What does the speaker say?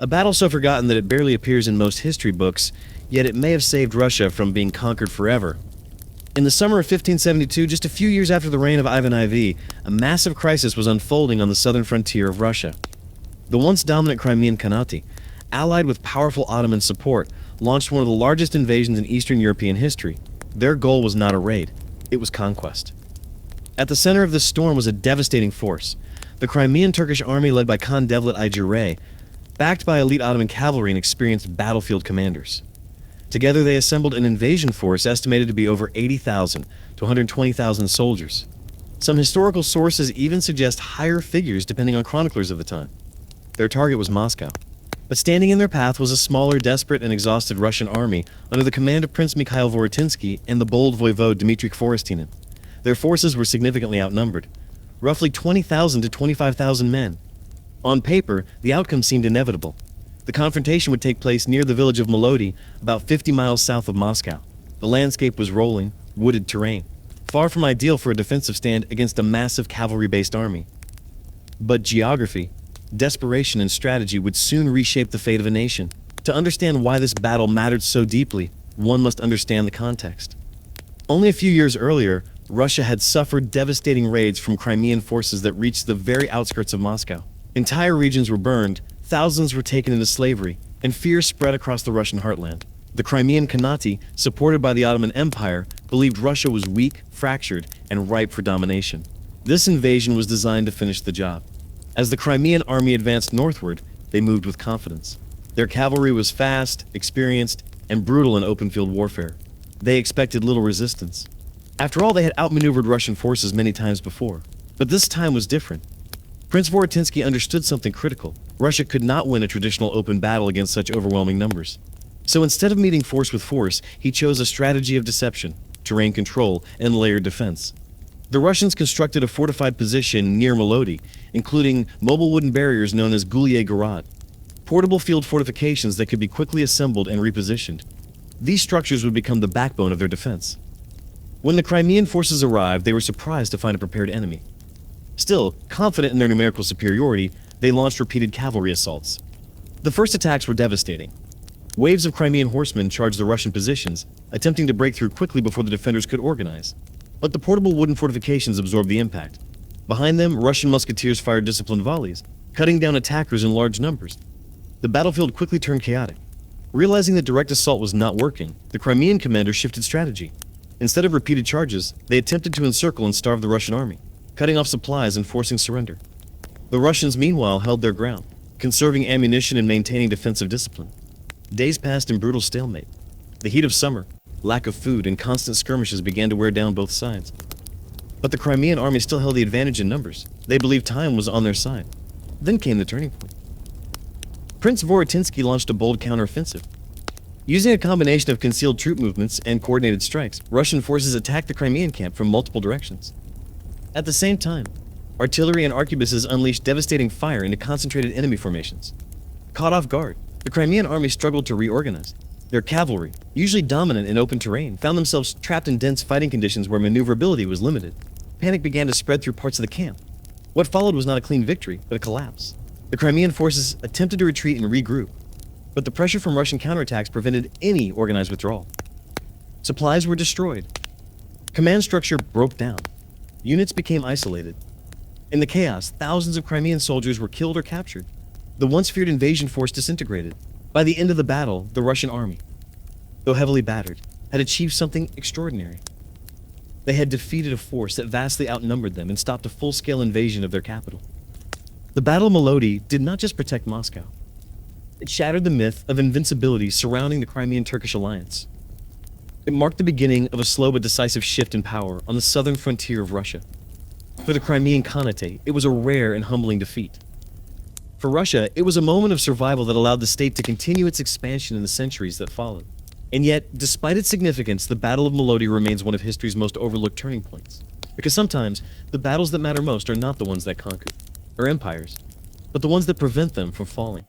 A battle so forgotten that it barely appears in most history books, yet it may have saved Russia from being conquered forever. In the summer of 1572, just a few years after the reign of Ivan IV, a massive crisis was unfolding on the southern frontier of Russia. The once dominant Crimean Khanate, allied with powerful Ottoman support, launched one of the largest invasions in Eastern European history. Their goal was not a raid, it was conquest. At the center of this storm was a devastating force, the Crimean Turkish army led by Khan Devlet I Giray, backed by elite Ottoman cavalry and experienced battlefield commanders. Together they assembled an invasion force estimated to be over 80,000 to 120,000 soldiers. Some historical sources even suggest higher figures depending on chroniclers of the time. Their target was Moscow. But standing in their path was a smaller, desperate, and exhausted Russian army under the command of Prince Mikhail Vorotinsky and the bold voivode Dmitry Kvorostinin. Their forces were significantly outnumbered, roughly 20,000 to 25,000 men. On paper, the outcome seemed inevitable. The confrontation would take place near the village of Melody, about 50 miles south of Moscow. The landscape was rolling, wooded terrain, far from ideal for a defensive stand against a massive cavalry-based army. But geography, desperation, and strategy would soon reshape the fate of a nation. To understand why this battle mattered so deeply, one must understand the context. Only a few years earlier, Russia had suffered devastating raids from Crimean forces that reached the very outskirts of Moscow. Entire regions were burned, thousands were taken into slavery, and fear spread across the Russian heartland. The Crimean Khanate, supported by the Ottoman Empire, believed Russia was weak, fractured, and ripe for domination. This invasion was designed to finish the job. As the Crimean army advanced northward, they moved with confidence. Their cavalry was fast, experienced, and brutal in open-field warfare. They expected little resistance. After all, they had outmaneuvered Russian forces many times before. But this time was different. Prince Vorotinsky understood something critical. Russia could not win a traditional open battle against such overwhelming numbers. So instead of meeting force with force, he chose a strategy of deception, terrain control, and layered defense. The Russians constructed a fortified position near Melody, including mobile wooden barriers known as Goulier Garad, portable field fortifications that could be quickly assembled and repositioned. These structures would become the backbone of their defense. When the Crimean forces arrived, they were surprised to find a prepared enemy. Still, confident in their numerical superiority, they launched repeated cavalry assaults. The first attacks were devastating. Waves of Crimean horsemen charged the Russian positions, attempting to break through quickly before the defenders could organize. But the portable wooden fortifications absorbed the impact. Behind them, Russian musketeers fired disciplined volleys, cutting down attackers in large numbers. The battlefield quickly turned chaotic. Realizing that direct assault was not working, the Crimean commander shifted strategy. Instead of repeated charges, they attempted to encircle and starve the Russian army, cutting off supplies and forcing surrender. The Russians, meanwhile, held their ground, conserving ammunition and maintaining defensive discipline. Days passed in brutal stalemate. The heat of summer, lack of food, and constant skirmishes began to wear down both sides. But the Crimean army still held the advantage in numbers. They believed time was on their side. Then came the turning point. Prince Vorotinsky launched a bold counteroffensive. Using a combination of concealed troop movements and coordinated strikes, Russian forces attacked the Crimean camp from multiple directions. At the same time, artillery and arquebuses unleashed devastating fire into concentrated enemy formations. Caught off guard, the Crimean army struggled to reorganize. Their cavalry, usually dominant in open terrain, found themselves trapped in dense fighting conditions where maneuverability was limited. Panic began to spread through parts of the camp. What followed was not a clean victory, but a collapse. The Crimean forces attempted to retreat and regroup, but the pressure from Russian counterattacks prevented any organized withdrawal. Supplies were destroyed. Command structure broke down. Units became isolated. In the chaos, thousands of Crimean soldiers were killed or captured. The once feared invasion force disintegrated. By the end of the battle, the Russian army, though heavily battered, had achieved something extraordinary. They had defeated a force that vastly outnumbered them and stopped a full-scale invasion of their capital. The Battle of Melody did not just protect Moscow. It shattered the myth of invincibility surrounding the Crimean-Turkish alliance. It marked the beginning of a slow but decisive shift in power on the southern frontier of Russia. For the Crimean Khanate, it was a rare and humbling defeat. For Russia, it was a moment of survival that allowed the state to continue its expansion in the centuries that followed. And yet, despite its significance, the Battle of Melody remains one of history's most overlooked turning points. Because sometimes, the battles that matter most are not the ones that conquer, or empires, but the ones that prevent them from falling.